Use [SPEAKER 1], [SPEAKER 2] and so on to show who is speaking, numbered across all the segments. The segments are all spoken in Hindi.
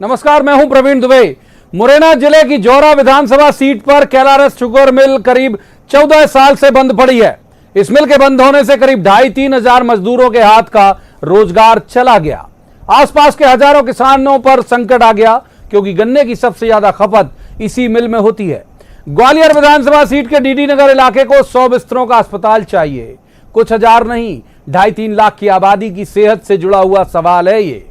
[SPEAKER 1] नमस्कार, मैं हूं प्रवीण दुबे। मुरैना जिले की जौरा विधानसभा सीट पर कैलारस शुगर मिल करीब 14 साल से बंद पड़ी है। इस मिल के बंद होने से करीब 2,500-3 हजार मजदूरों के हाथ का रोजगार चला गया। आसपास के हजारों किसानों पर संकट आ गया क्योंकि गन्ने की सबसे ज्यादा खपत इसी मिल में होती है। ग्वालियर विधानसभा सीट के डीडी नगर इलाके को 100 बिस्तरों का अस्पताल चाहिए। कुछ हजार नहीं, 2.5-3 लाख की आबादी की सेहत से जुड़ा हुआ सवाल है ये।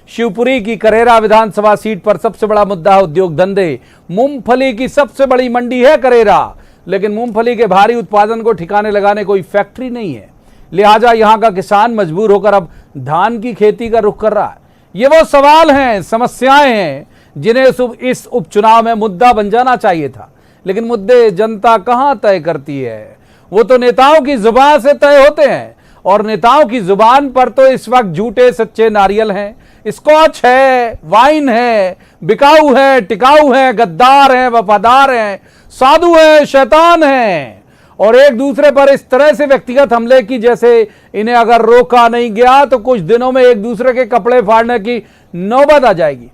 [SPEAKER 1] शिवपुरी की करेरा विधानसभा सीट पर सबसे बड़ा मुद्दा है उद्योग धंधे। मूंगफली की सबसे बड़ी मंडी है करेरा, लेकिन मूंगफली के भारी उत्पादन को ठिकाने लगाने कोई फैक्ट्री नहीं है। लिहाजा यहां का किसान मजबूर होकर अब धान की खेती का रुख कर रहा है। ये वो सवाल हैं, समस्याएं हैं जिन्हें इस उपचुनाव में मुद्दा बन जाना चाहिए था, लेकिन मुद्दे जनता कहां तय करती है। वो तो नेताओं की जुबान से तय होते हैं, और नेताओं की जुबान पर तो इस वक्त झूठे सच्चे नारियल हैं, स्कॉच है, वाइन है, बिकाऊ है, टिकाऊ है, गद्दार है, वफादार है, साधु है, शैतान है, और एक दूसरे पर इस तरह से व्यक्तिगत हमले की जैसे इन्हें अगर रोका नहीं गया तो कुछ दिनों में एक दूसरे के कपड़े फाड़ने की नौबत आ जाएगी।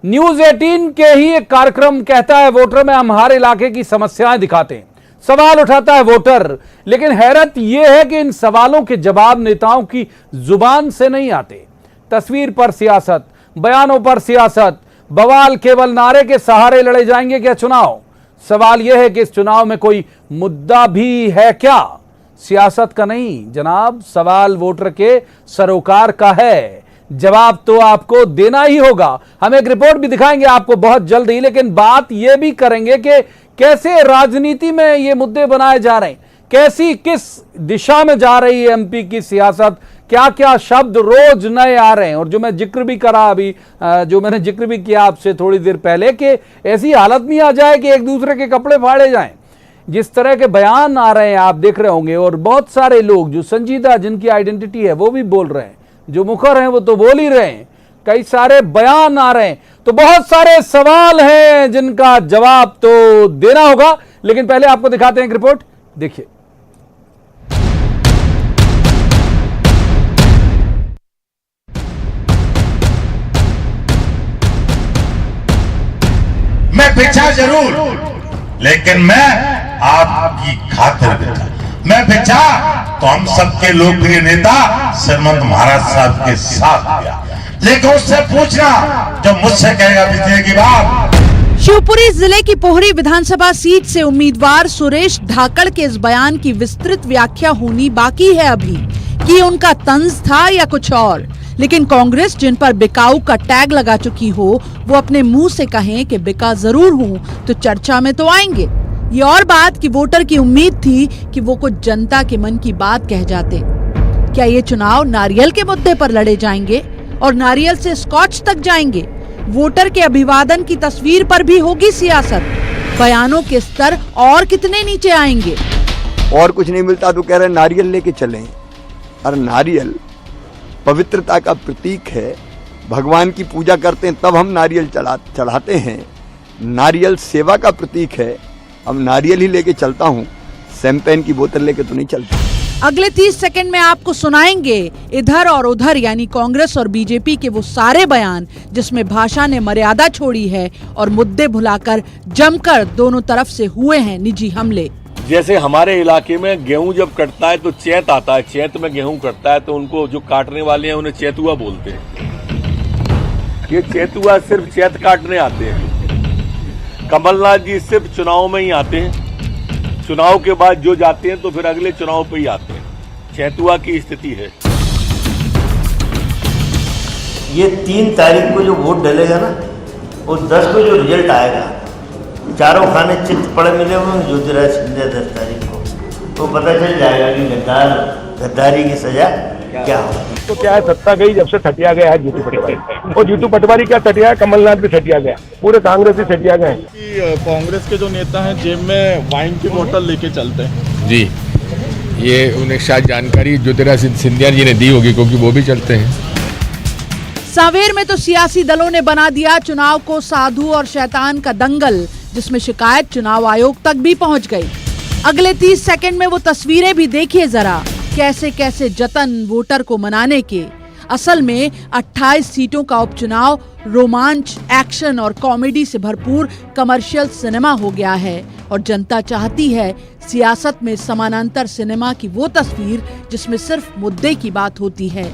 [SPEAKER 1] न्यूज 18 के ही एक कार्यक्रम कहता है वोटर में हम हर इलाके की समस्याएं दिखाते हैं, सवाल उठाता है वोटर, लेकिन हैरत यह है कि इन सवालों के जवाब नेताओं की जुबान से नहीं आते। तस्वीर पर सियासत, बयानों पर सियासत, बवाल केवल नारे के सहारे लड़े जाएंगे क्या चुनाव? सवाल यह है कि इस चुनाव में कोई मुद्दा भी है क्या? सियासत का नहीं जनाब, सवाल वोटर के सरोकार का है। जवाब तो आपको देना ही होगा। हम एक रिपोर्ट भी दिखाएंगे आपको बहुत जल्द ही, लेकिन बात यह भी करेंगे कि कैसे राजनीति में ये मुद्दे बनाए जा रहे हैं, कैसी किस दिशा में जा रही है एमपी की सियासत, क्या क्या शब्द रोज नए आ रहे हैं। और जो मैं जिक्र भी करा अभी, जो मैंने जिक्र भी किया आपसे थोड़ी देर पहले कि ऐसी हालत नहीं आ जाए कि एक दूसरे के कपड़े फाड़े जाएं। जिस तरह के बयान आ रहे हैं आप देख रहे होंगे, और बहुत सारे लोग जो संजीदा, जिनकी आइडेंटिटी है वो भी बोल रहे हैं, जो मुखर हैं वो तो बोल ही रहे हैं, कई सारे बयान आ रहे हैं, तो बहुत सारे सवाल हैं जिनका जवाब तो देना होगा। लेकिन पहले आपको दिखाते हैं एक रिपोर्ट, देखिए।
[SPEAKER 2] मैं बिछा जरूर, लेकिन मैं आपकी खातिर बिछा। मैं बिछा तो हम सबके लोकप्रिय नेता श्रीमंत महाराज साहब के साथ गया, लेकिन उससे पूछना जब मुझसे कहेगा बिछने की बात।
[SPEAKER 3] शिवपुरी जिले की पोहरी विधानसभा सीट से उम्मीदवार सुरेश धाकड़ के इस बयान की विस्तृत व्याख्या होनी बाकी है अभी, कि उनका तंज था या कुछ और। लेकिन कांग्रेस जिन पर बिकाऊ का टैग लगा चुकी हो, वो अपने मुंह से कहें कि बिका जरूर हूं तो चर्चा में तो आएंगे। ये और बात कि वोटर की उम्मीद थी कि वो कुछ जनता के मन की बात कह जाते। क्या ये चुनाव नारियल के मुद्दे पर लड़े जाएंगे और नारियल से स्कॉच तक जाएंगे? वोटर के अभिवादन की तस्वीर पर भी होगी सियासत। बयानों के स्तर और कितने नीचे आएंगे?
[SPEAKER 4] और कुछ नहीं मिलता तो कह रहे नारियल लेके चलें। और नारियल पवित्रता का प्रतीक है, भगवान की पूजा करते हैं तब हम नारियल चढ़ाते हैं। नारियल सेवा का प्रतीक है, हम नारियल ही लेके चलता हूँ, शैंपेन की बोतल लेके तो नहीं चलता।
[SPEAKER 3] अगले 30 सेकंड में आपको सुनाएंगे इधर और उधर यानी कांग्रेस और बीजेपी के वो सारे बयान जिसमें भाषा ने मर्यादा छोड़ी है और मुद्दे भुलाकर जमकर दोनों तरफ से हुए हैं निजी हमले।
[SPEAKER 5] जैसे हमारे इलाके में गेहूं जब कटता है तो चैत आता है, चैत में गेहूं कटता है तो उनको जो काटने वाले हैं उन्हें चैतुआ बोलते हैं। ये चैतुआ सिर्फ चैत काटने आते हैं। कमलनाथ जी सिर्फ चुनाव में ही आते हैं, चुनाव के बाद जो जाते हैं तो फिर अगले चुनाव पे ही आते हैं। चैतुआ की स्थिति है।
[SPEAKER 6] ये 3 तारीख को जो वोट डलेगा ना, वो 10 को जो रिजल्ट आएगा, चारों खाने चित्त पड़े मिले हुए ज्योतिराज सिंधिया 10 तारीख को, तो पता चल जाएगा कि गद्दारी की सजा क्या होगी।
[SPEAKER 7] तो क्या है, सत्ता गई जब से ठटिया गया है जीतू पटवारी, और जीतू पटवारी क्या ठटिया है, कमलनाथ भी ठटिया गया, पूरे कांग्रेस भी ठटिया गए।
[SPEAKER 8] कांग्रेस के जो नेता हैं जेब में वाइन की बोतल लेके चलते हैं।
[SPEAKER 9] जी, ये उन्हें शायद जानकारी ज्योतिराज सिंधिया जी ने दी होगी क्योंकि वो भी चलते हैं।
[SPEAKER 3] सांवेर में तो सियासी दलों ने बना दिया चुनाव को साधु और शैतान का दंगल, जिसमें शिकायत चुनाव आयोग तक भी पहुंच गई। अगले 30 सेकंड में वो तस्वीरें भी देखिए जरा, कैसे कैसे जतन वोटर को मनाने के। असल में 28 सीटों का उपचुनाव रोमांच, एक्शन और कॉमेडी से भरपूर कमर्शियल सिनेमा हो गया है और जनता चाहती है सियासत में समानांतर सिनेमा की वो तस्वीर जिसमें सिर्फ मुद्दे की बात होती है।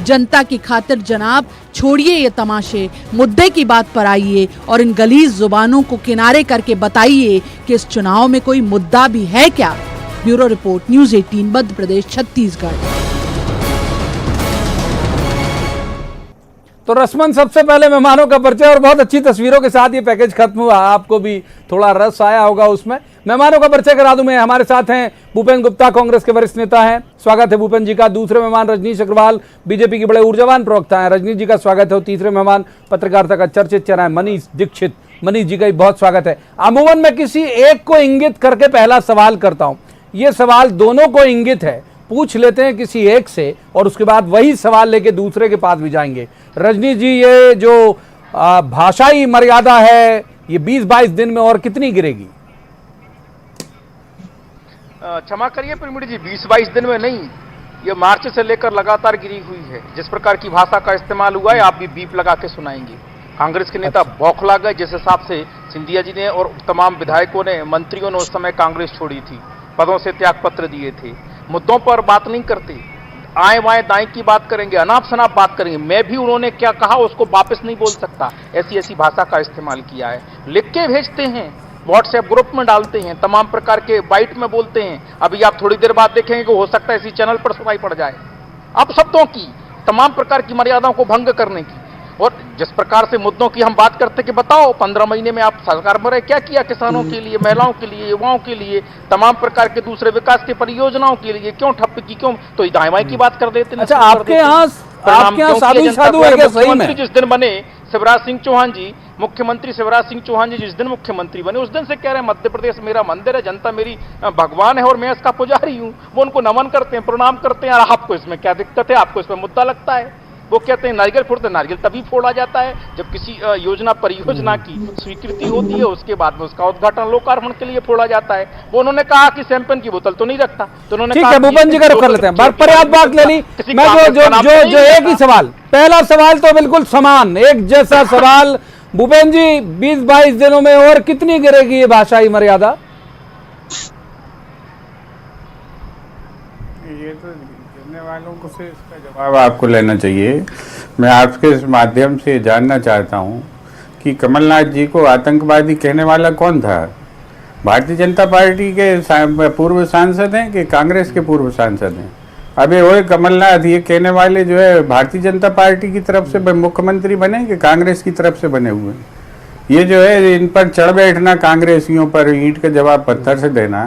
[SPEAKER 3] जनता की खातिर जनाब छोड़िए ये तमाशे, मुद्दे की बात पर आइए और इन गलीज जुबानों को किनारे करके बताइए कि इस चुनाव में कोई मुद्दा भी है क्या। Bureau report, news 18, Madhya Pradesh, Chhattisgarh.
[SPEAKER 1] तो रस्मन सबसे पहले मेहमानों का परिचय और बहुत अच्छी तस्वीरों के साथ ये पैकेज खत्म हुआ। आपको भी थोड़ा रस आया होगा उसमें। मेहमानों का परिचय करा दूं मैं। हमारे साथ हैं भूपेन गुप्ता, कांग्रेस के वरिष्ठ नेता हैं, स्वागत है भूपेन जी का। दूसरे मेहमान रजनीश अग्रवाल, बीजेपी के बड़े ऊर्जावान प्रवक्ता हैं, रजनीश जी का स्वागत है। और तीसरे मेहमान पत्रकारिता का चर्चित चेहरा है मनीष दीक्षित, मनीष जी का भी बहुत स्वागत है। अमूमन मैं किसी एक को इंगित करके पहला सवाल करता हूं, ये सवाल दोनों को इंगित है, पूछ लेते हैं किसी एक से और उसके बाद वही सवाल लेके दूसरे के पास भी जाएंगे। रजनीश जी, ये जो भाषाई मर्यादा है ये 20-22 दिन में और कितनी गिरेगी?
[SPEAKER 10] क्षमा करिए परिमड़ी जी, 20-22 दिन में नहीं, ये मार्च से लेकर लगातार गिरी हुई है। जिस प्रकार की भाषा का इस्तेमाल हुआ है आप भी बीप लगा के सुनाएंगे। कांग्रेस के नेता बौखला गए जिस हिसाब से सिंधिया जी ने और तमाम विधायकों ने, मंत्रियों ने उस समय कांग्रेस छोड़ी थी, पदों से त्याग पत्र दिए थे, मुद्दों पर बात नहीं करते, आए वाए दाएं की बात करेंगे, अनाप शनाप बात करेंगे। मैं भी उन्होंने क्या कहा उसको वापस नहीं बोल सकता, ऐसी ऐसी भाषा का इस्तेमाल किया है। लिख के भेजते हैं, व्हाट्सएप ग्रुप में डालते हैं, तमाम प्रकार के बाइट में बोलते हैं। अभी आप थोड़ी देर बाद देखेंगे कि हो सकता है इसी चैनल पर सुनाई पड़ जाए। अब शब्दों की, तमाम प्रकार की मर्यादाओं को भंग करने की, और जिस प्रकार से मुद्दों की हम बात करते कि बताओ 15 महीने में आप सरकार में क्या किया किसानों के लिए, महिलाओं के लिए, युवाओं के लिए, तमाम प्रकार के दूसरे विकास की परियोजनाओं के लिए, क्यों ठप्प की, क्यों तो दाएं की बात कर देते हैं।
[SPEAKER 1] अच्छा, आपके यहाँ साधु है क्या सही में?
[SPEAKER 10] जिस दिन बने शिवराज सिंह चौहान जी, मुख्यमंत्री शिवराज सिंह चौहान जी जिस दिन मुख्यमंत्री बने उस दिन से कह रहे हैं मध्य प्रदेश मेरा मंदिर है, जनता मेरी भगवान है और मैं इसका पुजारी हूं। वो उनको नमन करते हैं, प्रणाम करते हैं। और आपको इसमें क्या दिक्कत है? आपको इसमें मुद्दा लगता है? वो कहते हैं नारियल फोड़ते, नारियल तभी फोड़ा जाता है जब किसी योजना परियोजना की स्वीकृति होती है, उसके बाद में उसका उद्घाटन लोकार्पण के लिए फोड़ा जाता है। वो उन्होंने कहा कि शैंपेन की बोतल तो नहीं रखता, तो उन्होंने
[SPEAKER 1] ठीक है, भूपेन जी का रुख कर लेते हैं। पर्याप्त बात ले ली। मैं जो एक ही सवाल, पहला सवाल तो बिल्कुल समान एक जैसा सवाल। भूपेन जी, 20-22 दिनों में और कितनी गिरेगी ये भाषाई मर्यादा?
[SPEAKER 11] ये तो गिरने वालों को से इसका जवाब आपको लेना चाहिए। मैं आपके इस माध्यम से जानना चाहता हूं कि कमलनाथ जी को आतंकवादी कहने वाला कौन था? भारतीय जनता पार्टी के पूर्व सांसद हैं कि कांग्रेस के पूर्व सांसद हैं? अबे ओए कमलनाथ, ये कहने वाले जो है भारतीय जनता पार्टी की तरफ से मुख्यमंत्री बने कि कांग्रेस की तरफ से बने हुए? ये जो है इन पर चढ़ बैठना, कांग्रेसियों पर ईंट का जवाब पत्थर से देना,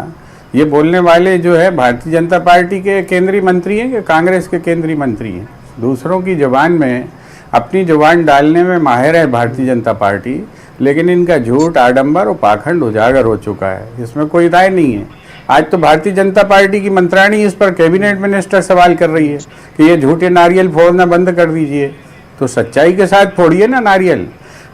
[SPEAKER 11] ये बोलने वाले जो है भारतीय जनता पार्टी के केंद्रीय मंत्री हैं कि कांग्रेस के केंद्रीय मंत्री हैं? दूसरों की जुबान में अपनी जुबान डालने में माहिर है भारतीय जनता पार्टी, लेकिन इनका झूठ, आडंबर और पाखंड उजागर हो चुका है, इसमें कोई राय नहीं है। आज तो भारतीय जनता पार्टी की मंत्राणी इस पर कैबिनेट मिनिस्टर सवाल कर रही है कि ये झूठे नारियल फोड़ना बंद कर दीजिए। तो सच्चाई के साथ फोड़िए ना नारियल।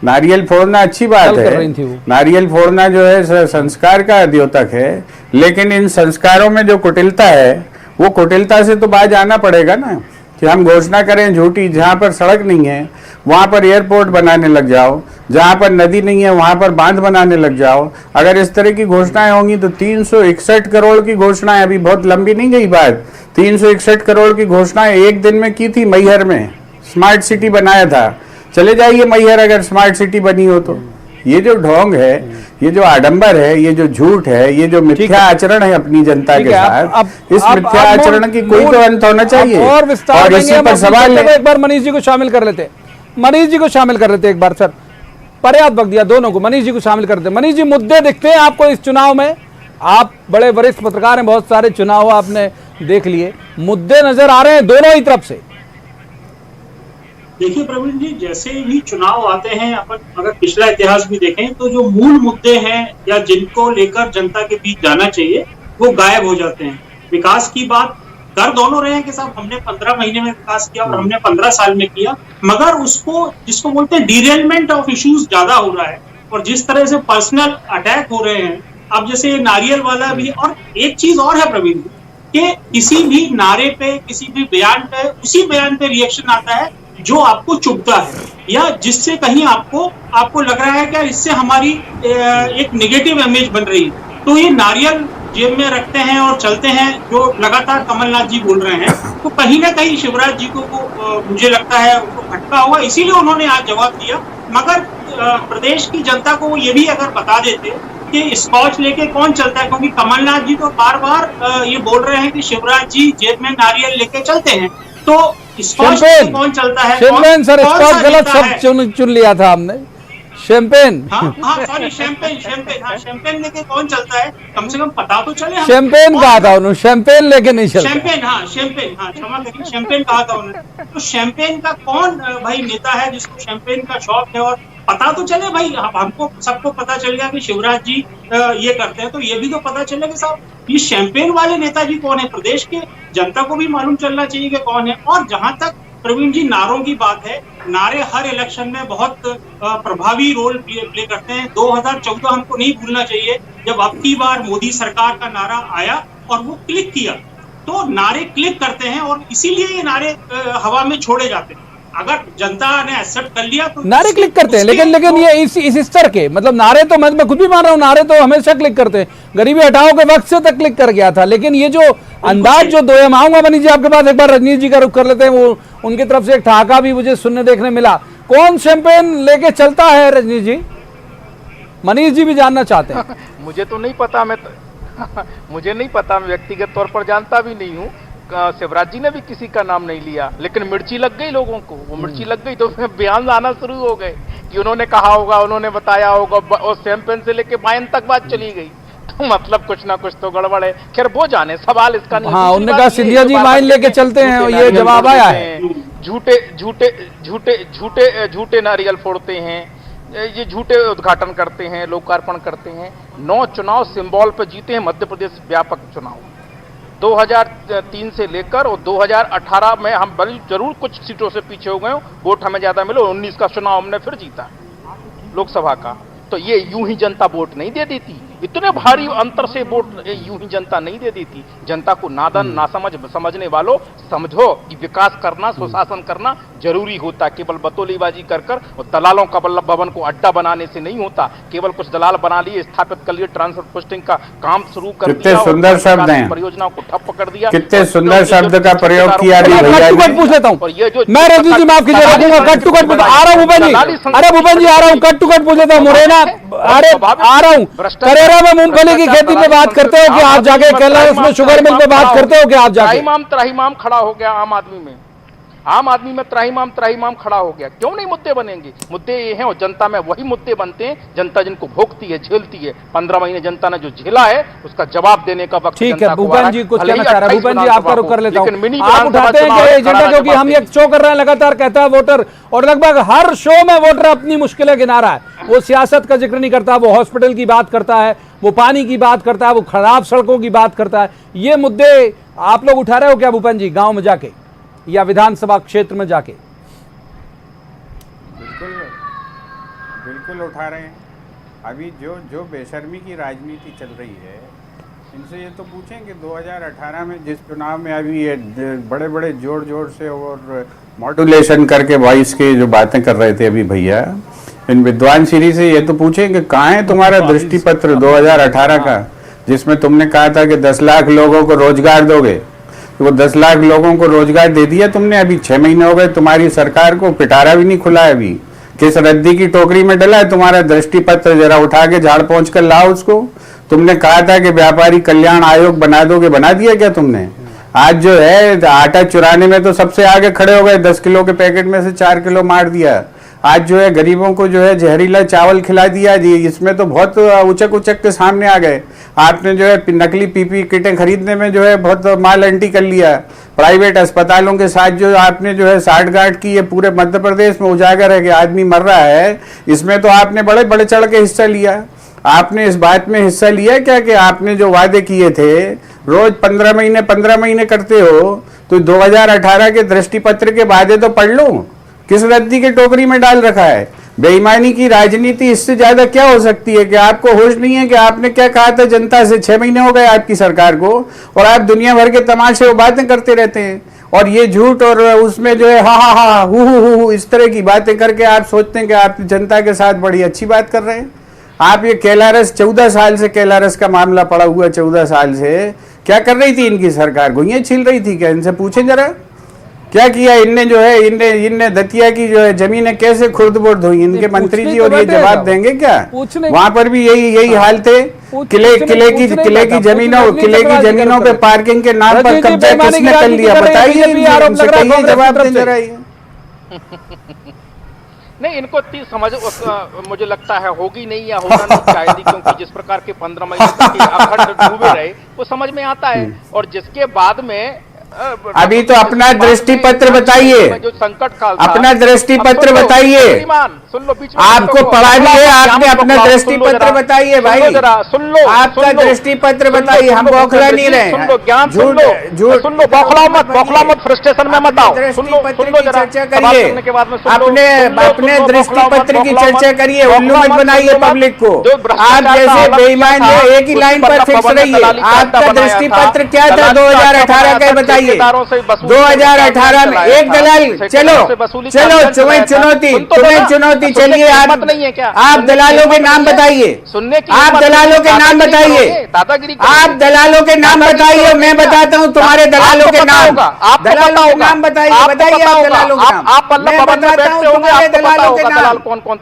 [SPEAKER 11] नारियल फोड़ना अच्छी बात है, नारियल फोड़ना जो है संस्कार का द्योतक है, लेकिन इन संस्कारों में जो कुटिलता है वो कुटिलता से तो बाज आना पड़ेगा ना कि हम घोषणा करें झूठी, जहाँ पर सड़क नहीं है वहाँ पर एयरपोर्ट बनाने लग जाओ, जहाँ पर नदी नहीं है वहाँ पर बांध बनाने लग जाओ। अगर इस तरह की घोषणाएं होंगी तो 361 करोड़ की घोषणाएं, अभी बहुत लंबी नहीं गई बात, 361 करोड़ की घोषणाएं एक दिन में की थी। मैहर में स्मार्ट सिटी बनाया था, चले जाइए मैहर अगर स्मार्ट सिटी बनी हो तो। ये जो ढोंग है, ये जो आडंबर है, ये जो झूठ है, ये जो मिथ्या आचरण है अपनी जनता के साथ, इस मिथ्या आचरण की कोई तो अंत होना चाहिए।
[SPEAKER 1] और इसी पर सवाल है। एक बार मनीष जी को शामिल कर लेते, मनीष जी को शामिल कर लेते एक बार। सर, पर्याप्त वक्त दिया दोनों को, मनीष जी को शामिल कर देते। मनीष जी, मुद्दे दिखते हैं आपको इस चुनाव में? आप बड़े वरिष्ठ पत्रकार हैं, बहुत सारे चुनाव आपने देख लिए, मुद्दे नजर आ रहे हैं दोनों ही तरफ से?
[SPEAKER 12] देखिए प्रवीण जी, जैसे भी चुनाव आते हैं, अपन अगर पिछला इतिहास भी देखें तो जो मूल मुद्दे हैं या जिनको लेकर जनता के बीच जाना चाहिए वो गायब हो जाते हैं। विकास की बात कर दोनों रहे हैं कि साहब हमने 15 महीने में विकास किया और हमने 15 साल में किया, मगर उसको जिसको बोलते हैं डिरेलमेंट ऑफ इश्यूज ज्यादा हो रहा है और जिस तरह से पर्सनल अटैक हो रहे हैं, अब जैसे नारियल वाला भी। और एक चीज और है प्रवीण जी कि किसी भी नारे पे, किसी भी बयान पे, उसी बयान पे रिएक्शन आता है जो आपको चुभता है या जिससे कहीं आपको लग रहा है कि इससे हमारी एक नेगेटिव इमेज बन रही है। तो ये नारियल जेब में रखते हैं और चलते हैं जो लगातार कमलनाथ जी बोल रहे हैं, तो कहीं ना कहीं शिवराज जी को मुझे लगता है उनको खटका होगा, इसीलिए उन्होंने आज जवाब दिया। मगर प्रदेश की जनता को वो ये भी अगर बता देते कि स्कॉच लेके कौन चलता है, क्योंकि कमलनाथ जी तो बार बार ये बोल रहे हैं कि शिवराज जी जेब में नारियल लेके चलते हैं, तो स्कॉच लेके कौन चलता है?
[SPEAKER 1] शैंपेन सर, स्कॉच गलत शब्द चुन लिया था हमने। शैंपेन,
[SPEAKER 12] हाँ सॉरी, शैंपेन लेके कौन चलता है? कम से कम पता तो चले।
[SPEAKER 1] शैंपेन कहा था उन्होंने, शैंपेन लेके नहीं चलता।
[SPEAKER 12] शैंपेन, क्षमा करिए, शैंपेन कहा था उन्होंने। तो शैंपेन का कौन भाई नेता है जिसको शैंपेन का शौक है? और पता तो चले भाई, हमको सबको पता चल गया कि शिवराज जी ये करते हैं, तो ये भी तो पता चले कि साहब ये शैंपेन वाले नेताजी कौन है। प्रदेश के जनता को भी मालूम चलना चाहिए कि कौन है। और जहां तक प्रवीण जी नारों की बात है, नारे हर इलेक्शन में बहुत प्रभावी रोल प्ले करते हैं। 2014 हमको नहीं भूलना चाहिए, जब अब की बार मोदी सरकार का नारा आया और वो क्लिक किया, तो नारे क्लिक करते हैं और इसीलिए ये नारे हवा में छोड़े जाते हैं। अगर जनता ने एक्सेप्ट कर लिया तो
[SPEAKER 1] नारे क्लिक करते हैं, लेकिन ये इस स्तर के, मतलब नारे तो मैं खुद भी मान रहा हूँ, नारे तो हमेशा क्लिक करते हैं। गरीबी हटाओ के वक्त से तक क्लिक कर गया था, लेकिन ये जो अंदाज जो दो, मैं आऊंगा मनीष जी आपके पास, एक बार रजनीश जी का रुख कर लेते हैं। वो उनकी तरफ से एक ठहाका भी मुझे सुनने देखने मिला। कौन शैंपेन लेके चलता है रजनीश जी? मनीष जी भी जानना चाहते हैं।
[SPEAKER 10] मुझे तो नहीं पता, मुझे नहीं पता, मैं व्यक्तिगत तौर पर जानता भी नहीं हूँ। शिवराज जी ने भी किसी का नाम नहीं लिया, लेकिन मिर्ची लग गई लोगों को। वो मिर्ची लग गई तो बयान आना शुरू हो गए कि उन्होंने कहा होगा, उन्होंने बताया होगा, और शैंपेन से लेके वाइन तक बात चली गई। तो मतलब कुछ ना कुछ तो गड़बड़ है। खैर वो जाने, सवाल इसका नहीं।
[SPEAKER 1] हाँ, उन्होंने कहा सिंधिया जी वाइन लेके चलते हैं और ये जवाब आया है।
[SPEAKER 10] झूठे नारियल फोड़ते हैं, ये झूठे उद्घाटन करते हैं, लोकार्पण करते हैं। 9 चुनाव सिंबल पर जीते हैं मध्य प्रदेश व्यापक चुनाव। 2003 से लेकर और 2018 में हम जरूर कुछ सीटों से पीछे हो गए, वोट हमें ज्यादा मिले। 19 का चुनाव हमने फिर जीता लोकसभा का। तो ये यूं ही जनता वोट नहीं दे देती, इतने भारी अंतर से वोट यूं ही जनता नहीं दे देती। जनता को नादान नासमझ समझने वालों, समझो कि विकास करना, सुशासन करना जरूरी होता है। केवल बतौलीबाजी कर कर और दलालों का बल्लभ भवन को अड्डा बनाने से नहीं होता। केवल कुछ दलाल बना लिए, स्थापित कर लिए, ट्रांसफर पोस्टिंग का काम शुरू कर दिया,
[SPEAKER 11] सुंदर शब्द हैं,
[SPEAKER 10] परियोजनाओं को ठप्प कर दिया।
[SPEAKER 11] कितने सुंदर शब्द का प्रयोग किया।
[SPEAKER 1] पूछ लेता हूँ मैं, रजनीश जी माफ कीजिए, कट टू कट आ रहा हूँ भूपेन जी। अरे भूपेन जी आ रहा हूँ, कट टू कट पूछ लेता हूँ। मुरैना, अरे आ रहा हूँ, करेरा में मूंगफली की खेती पे बात करते हो कि आप जाके कैलाश में शुगर मिल पे बात करते हो कि आप जाके?
[SPEAKER 10] त्राहिमाम खड़ा हो गया आम आदमी में त्राहिमाम खड़ा हो गया। क्यों नहीं मुद्दे बनेंगे? मुद्दे ये हैं और जनता में वही मुद्दे बनते हैं, जनता जिनको भोगती है, झेलती है। 15 महीने जनता ने जो झेला है उसका जवाब देने का वक्त।
[SPEAKER 1] ठीक है, भूपेन जी कुछ कहना चाह रहा है। भूपेन जी आपका रुख कर लेता हूं। आप उठाते हैं कि एजेंडा, क्योंकि हम ये शो कर रहे हैं लगातार, कहता है वोटर, और लगभग हर शो में वोटर अपनी मुश्किलें गिना रहा है। वो सियासत का जिक्र नहीं करता, वो हॉस्पिटल की बात करता है, वो पानी की बात करता है, वो खराब सड़कों की बात करता है। ये मुद्दे आप लोग उठा रहे हो क्या भूपेन जी, गांव में जाके या विधानसभा क्षेत्र में जाके?
[SPEAKER 11] बिल्कुल उठा रहे हैं। अभी जो बेशर्मी की राजनीति चल रही है, इनसे ये तो पूछें कि 2018 में जिस चुनाव में अभी ये बड़े बड़े जोर से और मॉड्यूलेशन करके वॉइस के जो बातें कर रहे थे अभी भैया, इन विद्वान श्री से ये तो पूछें कि कहाँ है तुम्हारा दृष्टि पत्र 2018 का, जिसमें तुमने कहा था कि 10 लाख लोगों को रोजगार दोगे। तो वो 10 लाख लोगों को रोजगार दे दिया तुमने। अभी 6 महीने हो गए तुम्हारी सरकार को, पिटारा भी नहीं खुला है। अभी किस रद्दी की टोकरी में डला है तुम्हारा दृष्टि पत्र? जरा उठा के झाड़ पहुंच कर लाओ उसको। तुमने कहा था कि व्यापारी कल्याण आयोग बना दोगे, बना दिया क्या तुमने? आज जो है आटा चुराने में तो सबसे आगे खड़े हो गए, 10 किलो के पैकेट में से 4 किलो मार दिया। आज जो है गरीबों को जो है जहरीला चावल खिला दिया जी, इसमें तो बहुत उचक उचक के सामने आ गए। आपने जो है नकली पीपी किटें खरीदने में जो है बहुत माल अंटी कर लिया। प्राइवेट अस्पतालों के साथ जो आपने जो है साठगांठ की, ये पूरे मध्य प्रदेश में उजागर है कि आदमी मर रहा है, इसमें तो आपने बड़े बड़े चढ़ के हिस्सा लिया। आपने इस बात में हिस्सा लिया क्या कि आपने जो वादे किए थे, रोज 15 महीने करते हो, तो 2018 के दृष्टि पत्र के वादे तो पढ़ लो, किस रद्दी के टोकरी में डाल रखा है। बेईमानी की राजनीति इससे ज्यादा क्या हो सकती है कि आपको होश नहीं है कि आपने क्या कहा था जनता से। 6 महीने हो गए आपकी सरकार को और आप दुनिया भर के तमाशे और बातें करते रहते हैं, और ये झूठ और उसमें जो है हा हु इस तरह की बातें करके आप सोचते हैं कि आप जनता के साथ बड़ी अच्छी बात कर रहे हैं। आप ये कैलारस 14 साल से कैलारस का मामला पड़ा हुआ, 14 साल से क्या कर रही थी इनकी सरकार? गोइयां छील रही थी क्या? इनसे पूछें जरा क्या किया इनने जो है, इनने दतिया की जो है जमीनें कैसे खुर्द-बुर्द हुई, इनके मंत्री जी और ये जवाब देंगे क्या? वहां पर भी यही हाल थे। किले की जमीनों पे पार्किंग के नाम पर कब्जा किसने कर लिया बताइए, जवाब दें जरा।
[SPEAKER 10] नहीं, इनको इतनी समझ मुझे लगता है होगी नहीं या होना नहीं चाहिए, क्योंकि जिस प्रकार के 15 महीने तक अखंड डूबे रहे वो समझ में आता है। और जिसके बाद में
[SPEAKER 11] अभी तो अपना दृष्टि पत्र बताइए,
[SPEAKER 10] जो संकट काल,
[SPEAKER 11] अपना दृष्टि पत्र बताइए।
[SPEAKER 10] सुन लो, बीच में
[SPEAKER 11] आपको पढ़ा दिए, आपने अपना दृष्टि पत्र बताइए भाई,
[SPEAKER 10] सुन लो
[SPEAKER 11] आपका दृष्टि पत्र बताइए, हम बौखला नहीं रहे।
[SPEAKER 10] सुन लो, ज्ञान सुन लो, बौखला मत, फ्रस्ट्रेशन में मत आओ। सुन लो
[SPEAKER 11] चर्चा करिए, अपने दृष्टि पत्र की चर्चा करिए, उल्लू मत बनाइए पब्लिक को। आप जैसे बेईमान जो एक ही लाइन पर फिक्स रहिए। आपका दृष्टि पत्र क्या था 2018 का बताइए। 2018 में एक दलाल, तुम्हें चुनौती, चलिए आप दलालों के नाम बताइए, आप दलालों के नाम बताइए, आप दलालों के नाम बताइए। मैं बताता हूँ तुम्हारे दलालों के नाम, दलालों के नाम बताइए आप दलालों के नाम। मैं बताता हूँ तुम्हारे दलालों के नाम,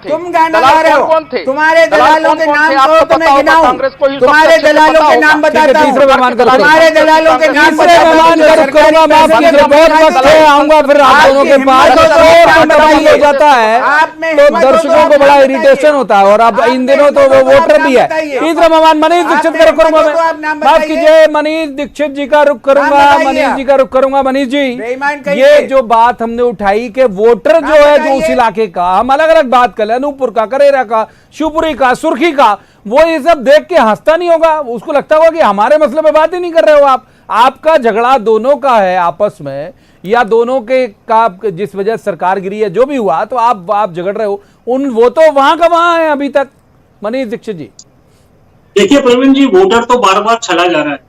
[SPEAKER 11] तुम गाना गा रहे हो, तुम्हारे दलालों के नाम को तो मैं गिनाऊं, तुम्हारे दलालों के नाम बताता हूँ, तुम्हारे दलालों के नाम
[SPEAKER 1] करूंगा। बहुत वक्त है, आऊंगा फिर आप दोनों के पास। हो जाता है तो दर्शकों को बड़ा इरिटेशन होता है, और अब इन दिनों तो वो वोटर भी है। तीसरा मेहमान मनीष दीक्षित का रुख करूंगा, मैं माफ कीजिए, मनीष दीक्षित जी का रुख करूंगा। मनीष जी, ये जो बात हमने उठाई कि वोटर जो है जो उस इलाके का, हम अलग अलग बात कर ले, अनूपपुर का, करेरा का, शिवपुरी का, सुर्खी का, वो ये सब देख के हंसता नहीं होगा, उसको लगता होगा कि हमारे मसले पे बात ही नहीं कर रहे हो। आपका झगड़ा दोनों का है आपस में, या दोनों के का जिस वजह से सरकार गिरी है, जो भी हुआ, तो आप झगड़ रहे हो, वो तो वहां का वहां है अभी तक। मनीष दीक्षित जी,
[SPEAKER 12] देखिए प्रवीण जी, वोटर तो बार बार चला जा रहा है।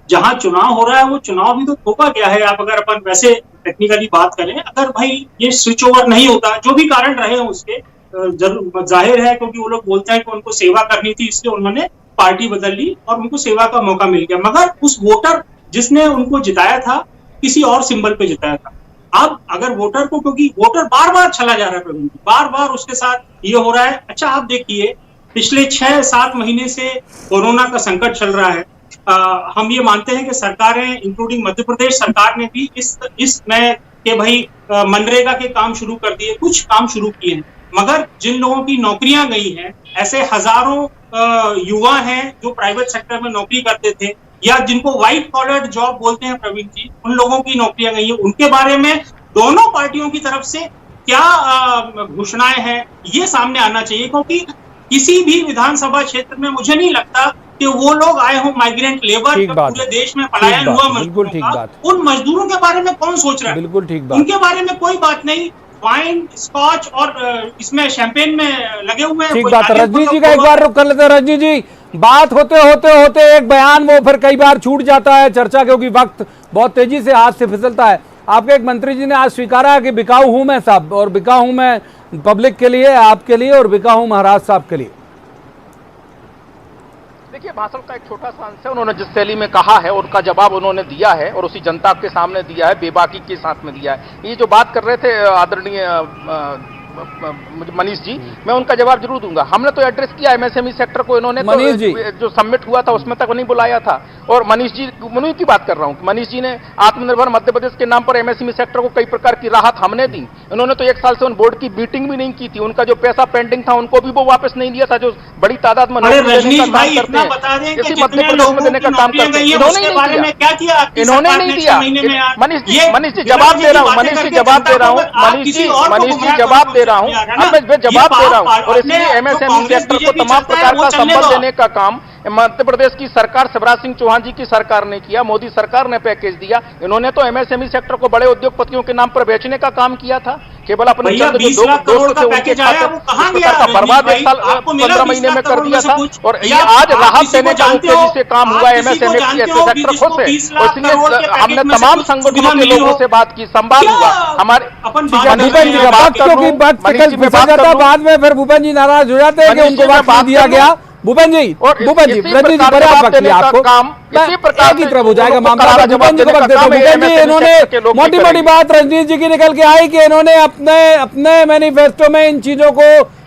[SPEAKER 12] जहां चुनाव हो रहा है वो चुनाव भी तो थोपा गया है। आप अगर अपन वैसे टेक्निकली बात करें, अगर भाई ये स्विच ओवर नहीं होता, जो भी कारण रहे हैं उसके, जरूर जाहिर है, क्योंकि वो लोग बोलते हैं कि उनको सेवा करनी थी, इसलिए उन्होंने पार्टी बदल ली और उनको सेवा का मौका मिल गया। मगर उस वोटर जिसने उनको जिताया था, किसी और सिंबल पे जिताया था। अब अगर वोटर को, क्योंकि वोटर बार बार चला जा रहा है, बार बार उसके साथ ये हो रहा है। अच्छा, आप देखिए, पिछले 6-7 महीने से कोरोना का संकट चल रहा है। हम ये मानते हैं कि सरकारें, इंक्लूडिंग मध्य प्रदेश सरकार ने भी इस में के भाई मनरेगा के काम शुरू कर दिए, कुछ काम शुरू किए हैं। मगर जिन लोगों की नौकरियां गई हैं, ऐसे हजारों युवा हैं जो प्राइवेट सेक्टर में नौकरी करते थे, या जिनको व्हाइट कॉलर जॉब बोलते हैं प्रवीण जी, उन लोगों की नौकरियां गई हैं। उनके बारे में दोनों पार्टियों की तरफ से क्या घोषणाएं हैं, ये सामने आना चाहिए। क्योंकि किसी भी विधानसभा क्षेत्र में मुझे नहीं लगता कि वो लोग आए हों माइग्रेंट लेबर, पूरे देश में पलायन हुआ मजदूरों का, उन मजदूरों के बारे में कौन सोच रहा है?
[SPEAKER 1] बिल्कुल ठीक बात,
[SPEAKER 12] उनके बारे में कोई बात नहीं। वाइन, स्कॉच और इसमें शैंपेन में लगे हुए हैं।
[SPEAKER 1] ठीक बात है। रजनी जी का एक बार रुक कर लेते हैं। रजनी जी, बात होते एक बयान वो फिर कई बार छूट जाता है चर्चा, क्योंकि वक्त बहुत तेजी से हाथ से फिसलता है। आपके एक मंत्री जी ने आज स्वीकारा है कि बिकाऊ हूं मैं साहब, और बिकाऊ हूं मैं पब्लिक के लिए, आपके लिए, और बिकाऊ हूं महाराज साहब के लिए।
[SPEAKER 10] देखिए, भाषण का एक छोटा सा अंश है, उन्होंने जिस शैली में कहा है उनका जवाब उन्होंने दिया है, और उसी जनता के सामने दिया है, बेबाकी के साथ में दिया है। ये जो बात कर रहे थे आदरणीय मनीष जी, मैं उनका जवाब जरूर दूंगा। हमने तो एड्रेस किया एमएसएमई सेक्टर को, इन्होंने
[SPEAKER 1] मनीष जी
[SPEAKER 10] तो जो सबमिट हुआ था उसमें तक नहीं बुलाया था। और मनीष की बात कर रहा हूं, मनीष जी ने आत्मनिर्भर मध्य प्रदेश के नाम पर एमएसएमई सेक्टर को कई प्रकार की राहत हमने दी। इन्होंने तो 1 साल से उन बोर्ड की मीटिंग भी नहीं की थी, उनका जो पैसा पेंडिंग था उनको भी वो वापस नहीं दिया था, जो बड़ी तादाद में नौकरी देने का काम करते हैं, इसी मध्य प्रदेश में देने का काम करते हैं। इन्होंने नहीं दिया। मनीष जी जवाब दे रहा हूँ, मनीष जी जवाब दे रहा हूँ, मनीष जी जवाब दे रहा हूँ, मैं जवाब दे रहा हूँ। और इसलिए एमएसएमई सेक्टर को तमाम प्रकार का संबल देने का काम मध्य प्रदेश की सरकार, शिवराज सिंह चौहान जी की सरकार ने किया, मोदी सरकार ने पैकेज दिया। इन्होंने तो एमएसएमई सेक्टर को बड़े उद्योगपतियों के नाम पर बेचने का काम किया था, केवल अपने चंद जो दोस्त थे उनके खातिर बर्बाद 1 साल 15 महीने में कर दिया था। और ये आज राहत देने का तेजी से काम हुआ एमएसएमई सेक्टर खुद से। इसलिए हमने तमाम संगठनों के लोगों से बात की, संवाद हुआ हमारे।
[SPEAKER 1] भूपेन जी बाद में फिर भूपेन जी नाराज हो जाते हैं कि उनको वक्त दिया गया। भूपेन जी रंजीत जी बड़े वक्त दिया आपको, इसी प्रकार की तरफ हो जाएगा मामला। भूपेन जी को वक्त देता हूं। भूपेन जी इन्होंने मोटी बात रंजीत जी की निकल के आई कि इन्होंने अपने मैनिफेस्टो में इन चीजों को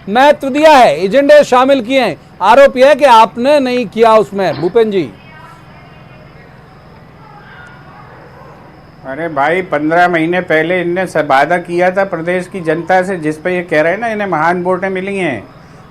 [SPEAKER 1] महत्व दिया है, एजेंडे शामिल किए हैं। आरोप यह है कि आपने नहीं किया उसमें। भूपेन जी
[SPEAKER 11] अरे भाई 15 महीने पहले इनने वादा किया था प्रदेश की जनता से, जिस पे ये कह रहे हैं ना इन्हें महान वोटें मिली हैं,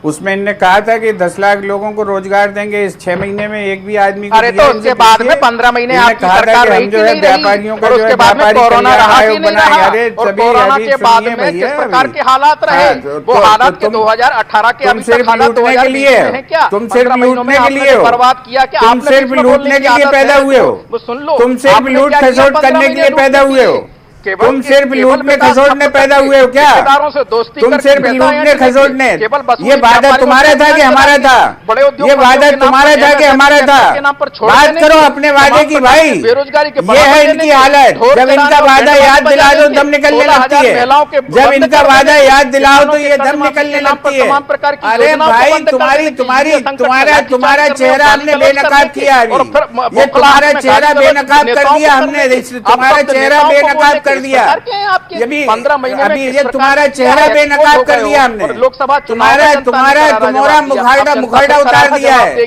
[SPEAKER 11] उसमें इनने कहा था कि 10 लाख लोगों को रोजगार देंगे इस 6 महीने में एक भी आदमी को।
[SPEAKER 10] अरे तो उसके बाद में 15 महीने आपकी सरकार रही
[SPEAKER 11] जो है व्यापारियों का, उसके बाद में कोरोना आयोग बनाए। अरे
[SPEAKER 10] कोरोना के बाद में किस प्रकार के हालात रहे, वो हालात के 2018 के
[SPEAKER 11] तुम सिर्फ लूटने के लिए हो, तुम सिर्फ लूटने के लिए हो,
[SPEAKER 10] बर्बाद किया कि
[SPEAKER 11] तुम सिर्फ लूटने के लिए पैदा हुए हो,
[SPEAKER 10] सुन लो,
[SPEAKER 11] तुम सिर्फ लूट खसोट करने के लिए पैदा हुए हो, तुम सिर्फ लूटने खसोटने पैदा हुए हो क्या? तुम सिर्फ लूटने खसोटने, ये वादा तुम्हारा था कि हमारा था? ये वादा तुम्हारा था कि हमारा था? बात करो अपने वादे की भाई। ये है इनकी हालत, जब इनका वादा याद दिला दो दम निकलने लगती है, जब इनका वादा याद दिलाओ तो ये दम निकलने लगती है। अरे भाई तुम्हारा चेहरा हमने बेनकाब किया, अभी ये तुम्हारा चेहरा बेनकाब कर दिया हमने, तुम्हारा चेहरा बेनकाब कर दिया। अभी
[SPEAKER 10] 15 महीने
[SPEAKER 11] अभी ये तुम्हारा चेहरा बेनकाब कर दिया हमने, तुम्हारा मुखौटा उतार दिया है,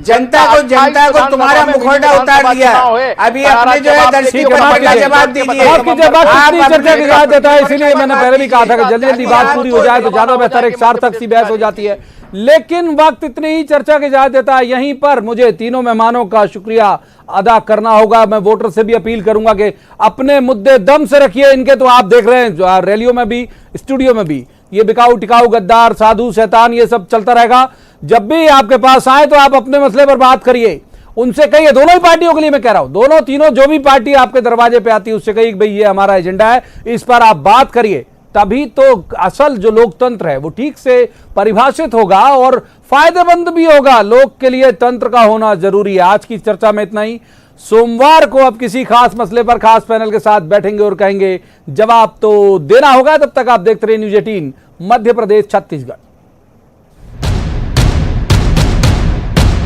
[SPEAKER 11] जनता को तुम्हारा मुखौटा उतार दिया। अभी अपने जो है दर्शकों का जवाब दीजिए।
[SPEAKER 1] चर्चा की इजाजत देता है, इसीलिए मैंने पहले भी कहा था कि जल्दी बात पूरी हो जाए तो ज्यादा बेहतर, एक सार्थक सी बहस हो जाती है। लेकिन वक्त इतनी ही चर्चा की इजाजत देता है। यहीं पर मुझे तीनों मेहमानों का शुक्रिया अदा करना होगा। मैं वोटर से भी अपील करूंगा कि अपने मुद्दे दम से रखिए। इनके तो आप देख रहे हैं रैलियों में भी, स्टूडियो में भी, ये बिकाऊ टिकाऊ गद्दार साधु शैतान ये सब चलता रहेगा। जब भी आपके पास आए तो आप अपने मसले पर बात करिए, उनसे कहिए, दोनों ही पार्टियों के लिए मैं कह रहा हूं, दोनों तीनों जो भी पार्टी आपके दरवाजे पे आती है उससे कहिए भाई ये हमारा एजेंडा है, इस पर आप बात करिए। तभी तो असल जो लोकतंत्र है वो ठीक से परिभाषित होगा और फायदेमंद भी होगा। लोक के लिए तंत्र का होना जरूरी है। आज की चर्चा में इतना ही। सोमवार को अब किसी खास मसले पर खास पैनल के साथ बैठेंगे और कहेंगे, जवाब तो देना होगा। तब तक आप देखते रहिए न्यूज़ 18 मध्य प्रदेश छत्तीसगढ़।